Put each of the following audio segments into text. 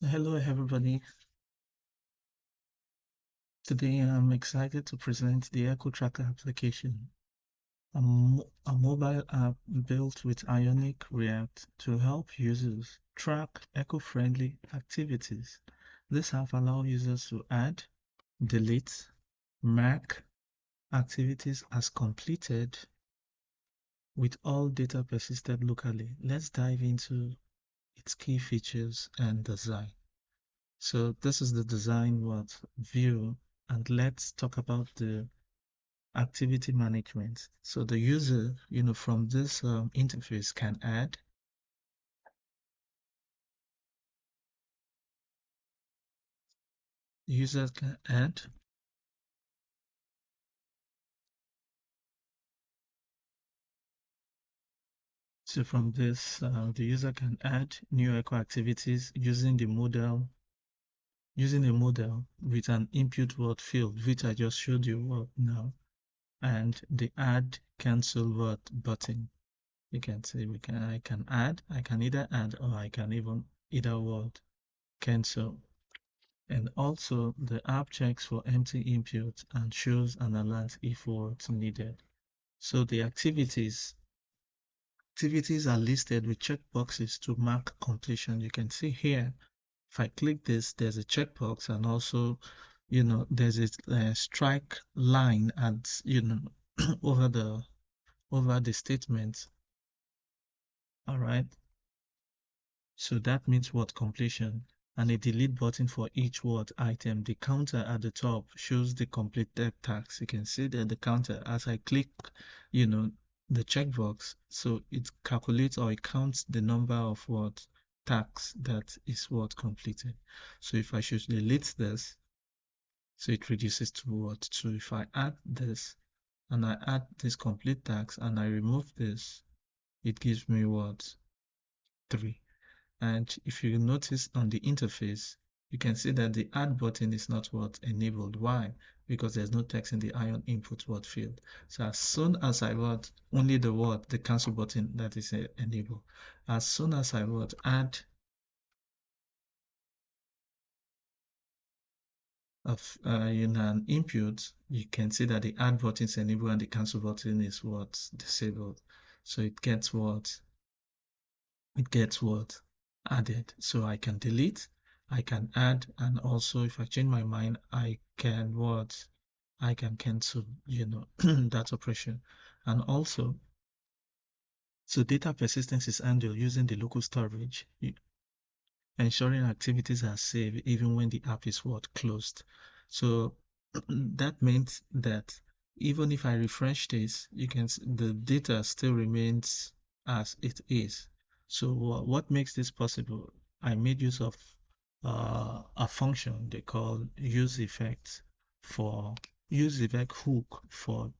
Hello, everybody. Today I'm excited to present the EcoTracker application, a mobile app built with Ionic React to help users track eco-friendly activities. This app allows users to add, delete, mark activities as completed with all data persisted locally. Let's dive into its key features and design. So this is the design view, and let's talk about the activity management. So the user, from this interface can add, users can add. So from this, the user can add new echo activities using a model with an input word field, which I just showed you now, and the add cancel word button. You can see I can either add or I can even either word cancel. And also the app checks for empty input and shows an alert if what's needed. So the activities are listed with checkboxes to mark completion. You can see here, if I click this, there's a checkbox, and also, there's a strike line at, over the statement. All right. So that means word completion, and a delete button for each word item. The counter at the top shows the completed task. You can see that the counter, as I click, you know, the checkbox, so it calculates or it counts the number of what tasks that is what completed. So if I should delete this, so it reduces to what 2. If I add this and I add this complete task and I remove this, it gives me what 3. And if you notice on the interface, you can see that the add button is not what enabled. Why? Because there's no text in the ion input word field. So as soon as I word only the cancel button that is enabled. As soon as I word add an input, you can see that the add button is enabled and the cancel button is what disabled. So it gets what added. So I can delete, I can add, and also if I change my mind, I can cancel, that operation. And also, so data persistence is handled using the local storage, ensuring activities are saved even when the app is closed. So that means that even if I refresh this, the data still remains as it is. So what makes this possible? I made use of a function they call use effect hook for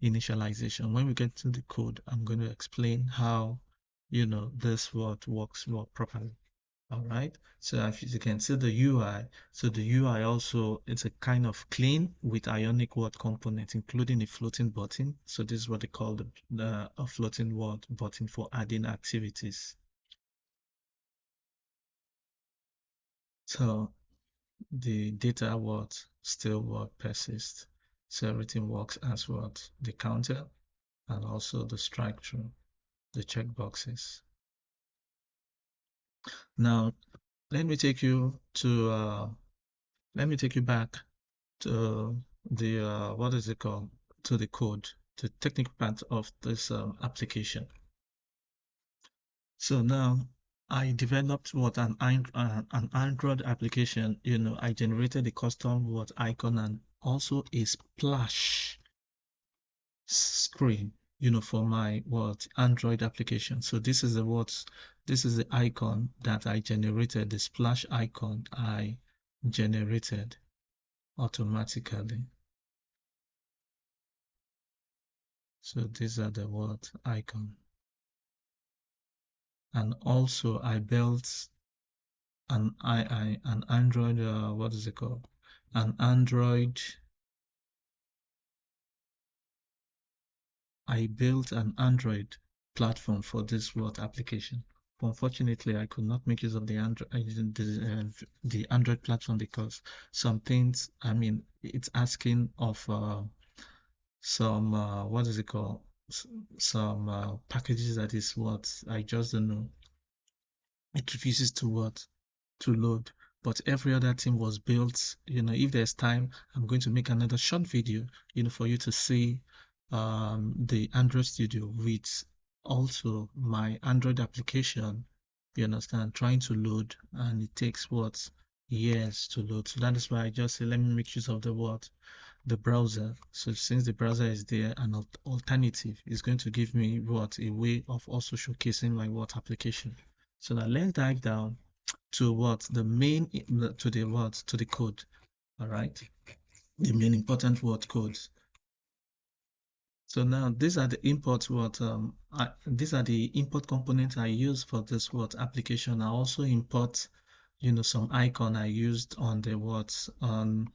initialization. When we get to the code, I'm going to explain how this works properly. All right. So as you can see the UI, so the UI also it's a kind of clean with Ionic word component, including a floating button. So this is what they call a floating word button for adding activities. So the data word still word persists. So everything works as what the counter and also the strike through the checkboxes. Now let me take you to let me take you back to the what is it called to the code, the technical part of this application. So now I developed an Android application. I generated a custom icon and also a splash screen. For my Android application. So this is the icon that I generated, the splash icon I generated automatically. So these are the icon. And also I built an Android, what is it called? An Android, I built an Android platform for this application. but unfortunately I could not make use of the the Android platform because some things, I mean, it's asking of some what is it called? Some packages that is what I just don't know. It refuses to what to load. But every other thing was built. If there's time, I'm going to make another short video, for you to see the Android Studio with also my Android application. You understand? Trying to load, and it takes what years to load. So that is why I just say let me make use of the browser. So since the browser is there, an alternative is going to give me what a way of also showcasing my what application. So now let's dive down to what the main to the what to the code. All right, the main important word codes. So now these are the import these are the import components I use for this what application. I also import some icon I used on the what on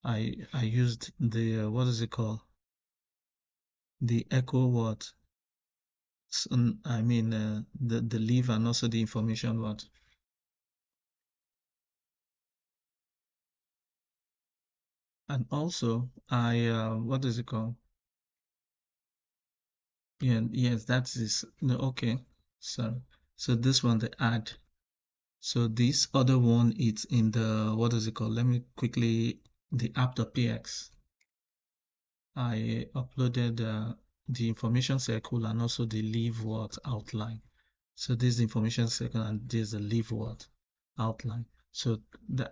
I used the what is it called, the echo what I mean the leave and also the information what. And also I what is it called, yeah, yes, that is no, okay. So this one the add. So this other one it's in the what is it called, let me quickly, the app.px. I uploaded the information circle and also the leave word outline. So this is the information circle and this is the leave word outline. So the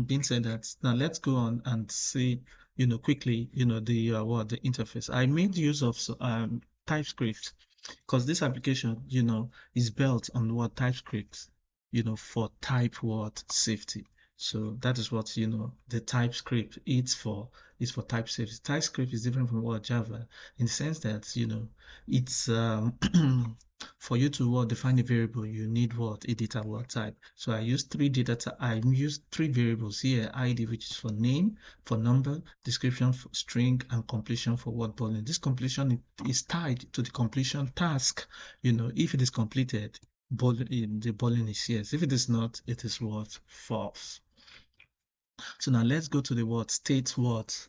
being said that, now let's go on and see, quickly, the what the interface. I made use of TypeScript because this application, is built on what TypeScript, for type what safety. So that is what, the TypeScript is for type safety. TypeScript is different from what Java in the sense that, it's for you to what define a variable, you need what a data what type. So I use three variables here: ID, which is for name, for number, description for string, and completion for what boolean. This completion is tied to the completion task. If it is completed, the boolean is yes. If it is not, it is what false. So now let's go to the word state what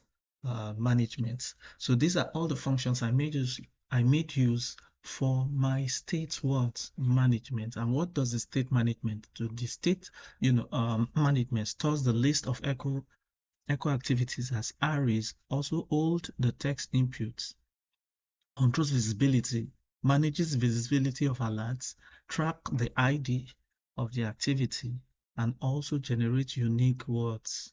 management. So these are all the functions I made use for my state what management. And what does the state management do? The state management stores the list of echo activities as arrays, also hold the text inputs, controls visibility, manages visibility of alerts, track the ID of the activity, and also generate unique words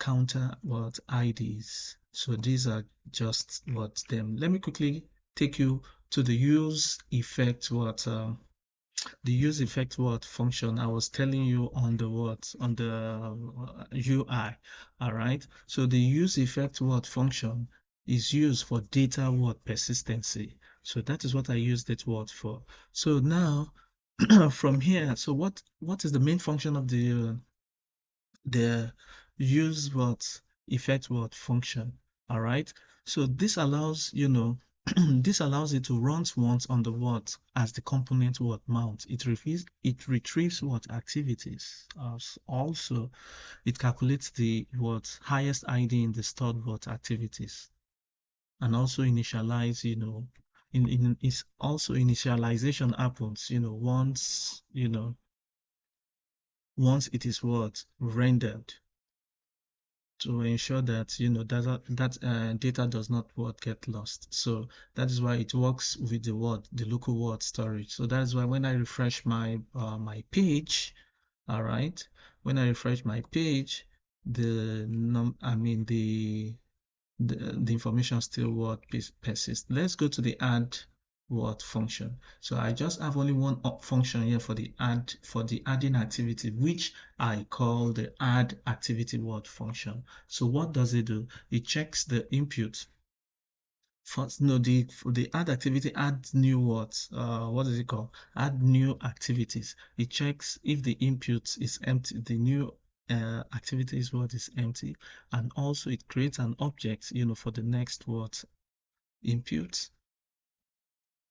counter what IDs. So these are just what them. Let me quickly take you to the use effect what the use effect what function I was telling you on the what on the UI. All right. So the use effect what function is used for data what persistency. So that is what I used it word for. So now from here, so what is the main function of the use what effect what function? All right, so this allows this allows it to run once on the what as the component what mount. It retrieves what activities, also it calculates the what highest ID in the stored what activities, and also initialize, in is also initialization happens once it is what rendered, to ensure that data does not what get lost. So that is why it works with the local word storage. So that is why when I refresh my page, all right, when I refresh my page, the num I mean the information still what persists. Let's go to the add word function. So I just have only one function here for the adding activity, which I call the add activity word function. So what does it do? It checks the input. First, no, the add activity adds new words. What is it called? Add new activities. It checks if the input is empty, the new activity is what is empty, and also it creates an object, for the next word input.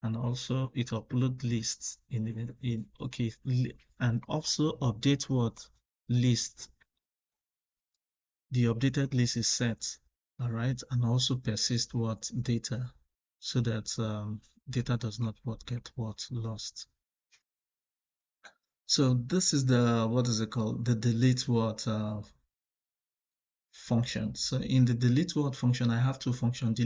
and also it upload lists in okay, and also update what list. The updated list is set, all right, and also persist what data, so that data does not what get what lost. So this is the, what is it called, the delete what function. So in the delete what function, I have two functions: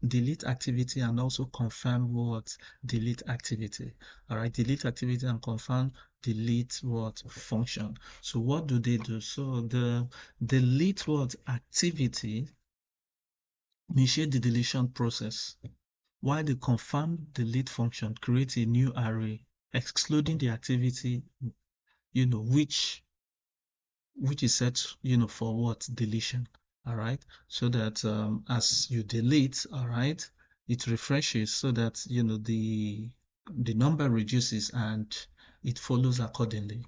delete activity and also confirm what delete activity. All right, delete activity and confirm delete what function. So what do they do? So the delete what activity initiate the deletion process, while the confirm delete function creates a new array excluding the activity, which is set, for what deletion. All right, so that as you delete, all right, it refreshes so that the number reduces and it follows accordingly.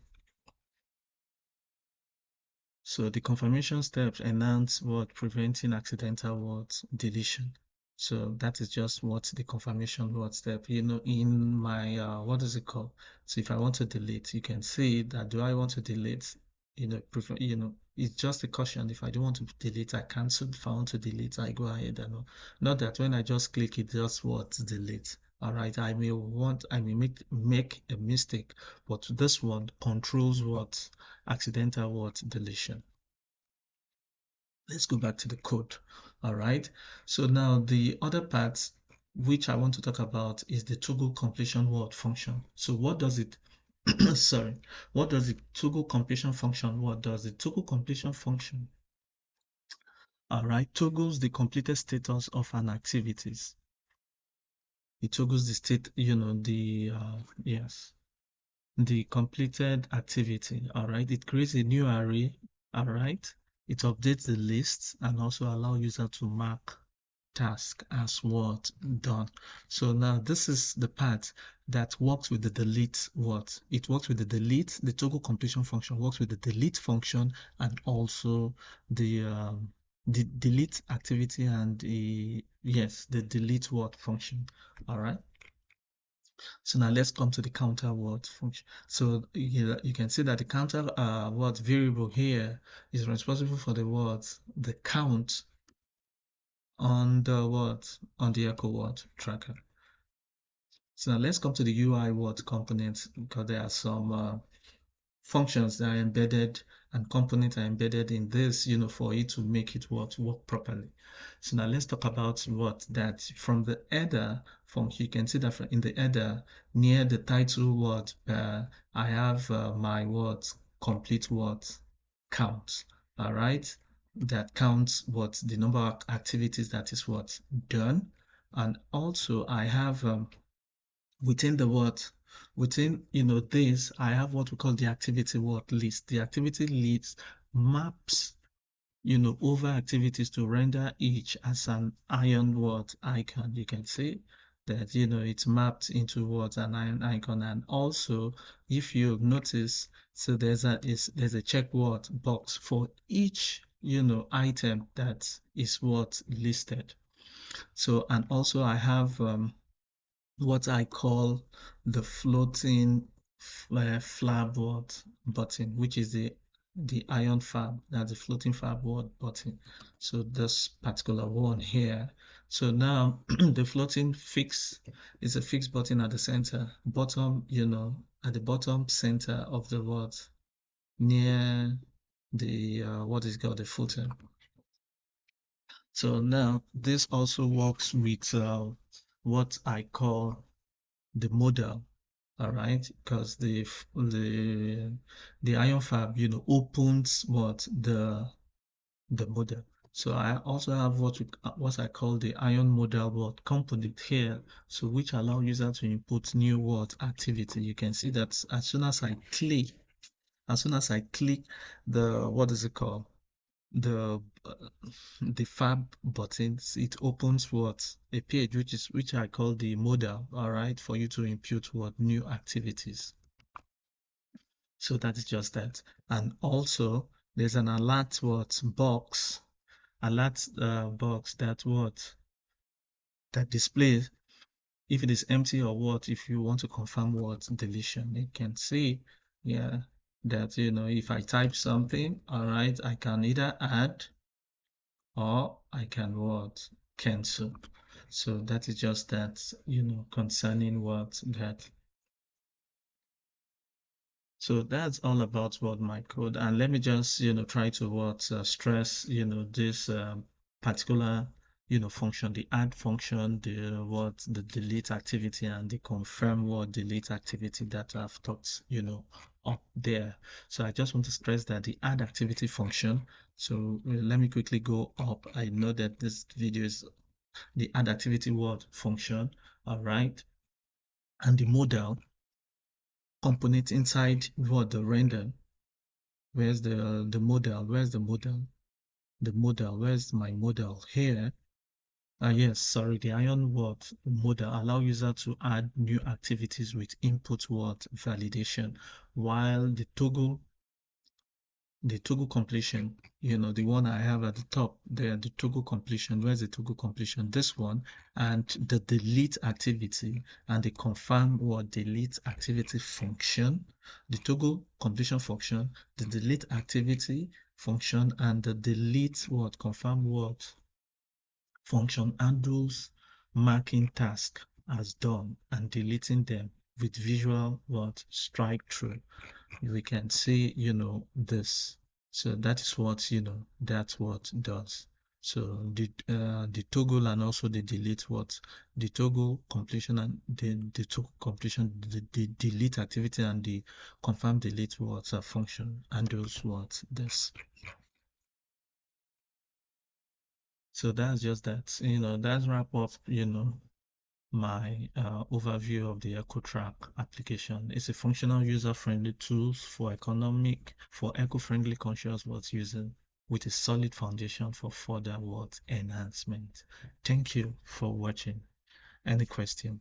So the confirmation steps enhance what preventing accidental what deletion. So that is just what the confirmation word step. In my what is it called? So if I want to delete, you can see that, do I want to delete? It's just a caution. If I don't want to delete, I cancel. If I want to delete, I go ahead and not that when I just click it, just what delete. All right, I may make a mistake, but this one controls what accidental what deletion. Let's go back to the code. All right. So now the other part which I want to talk about is the toggle completion word function. So what does it sorry, what does the toggle completion function? What does the toggle completion function? All right, toggles the completed status of an activities. It toggles the state, yes, the completed activity. All right, it creates a new array. All right, it updates the list and also allow user to mark task as what done. So now this is the part that works with the delete what. It works with the delete, the toggle completion function works with the delete function and also the delete activity and the delete what function. All right. So now let's come to the counter word function. So you can see that the counter word variable here is responsible for the words, the count on the word, on the echo word tracker. So now let's come to the UI word components, because there are some functions that are embedded and components are embedded in this, for it to make it work properly. So now let's talk about what that from the header function. You can see that in the header near the title word, I have my word complete word count. All right, that counts what the number of activities that is what done, and also I have within the word within this I have what we call the activity word list. The activity list maps over activities to render each as an iron word icon. You can see that it's mapped into what an iron icon. And also if you notice, so there's a check word box for each item that is what listed. So, and also I have what I call the floating flab word button, which is the iron fab, that's the floating fab word button. So this particular one here. So now the floating fix is a fixed button at the center, bottom, at the bottom center of the word near the what is called the footer. So now this also works with what I call the model. All right, because the iron fab opens what the model. So I also have what I call the iron model word component here, so which allow user to input new word activity. You can see that as soon as I click the, what is it called, the the fab buttons, it opens what a page which I call the model. All right, for you to input what new activities. So that is just that. And also there's an alert what box, alert box that displays if it is empty or what, if you want to confirm what deletion, you can see, yeah, that, if I type something, all right, I can either add or I can what, cancel. So that is just that, concerning what that. So that's all about what my code. And let me just, try to what stress, this particular, function, the add function, the delete activity, and the confirm what delete activity that I've talked, up there. So I just want to stress that the add activity function. So let me quickly go up. I know that this video is the add activity word function, all right, and the model component inside what the render. Where's the model? Where's the model? The model. Where's my model? Here. Yes, sorry. The Ion word model allow user to add new activities with input word validation, while the toggle completion, the one I have at the top there, the toggle completion. Where's the toggle completion? This one, and the delete activity and the confirm word delete activity function, the toggle completion function, the delete activity function, and the delete word confirm word function handles marking task as done and deleting them with visual word strike through. We can see, this. So that is what, that's what does. So the toggle and also the delete what the toggle completion and the toggle completion, the delete activity and the confirm delete what a function and those what this. So that's just that, that's wrap up, my overview of the EcoTrack application. It's a functional, user-friendly tool for eco-friendly conscious words using with a solid foundation for further word enhancement. Thank you for watching. Any question?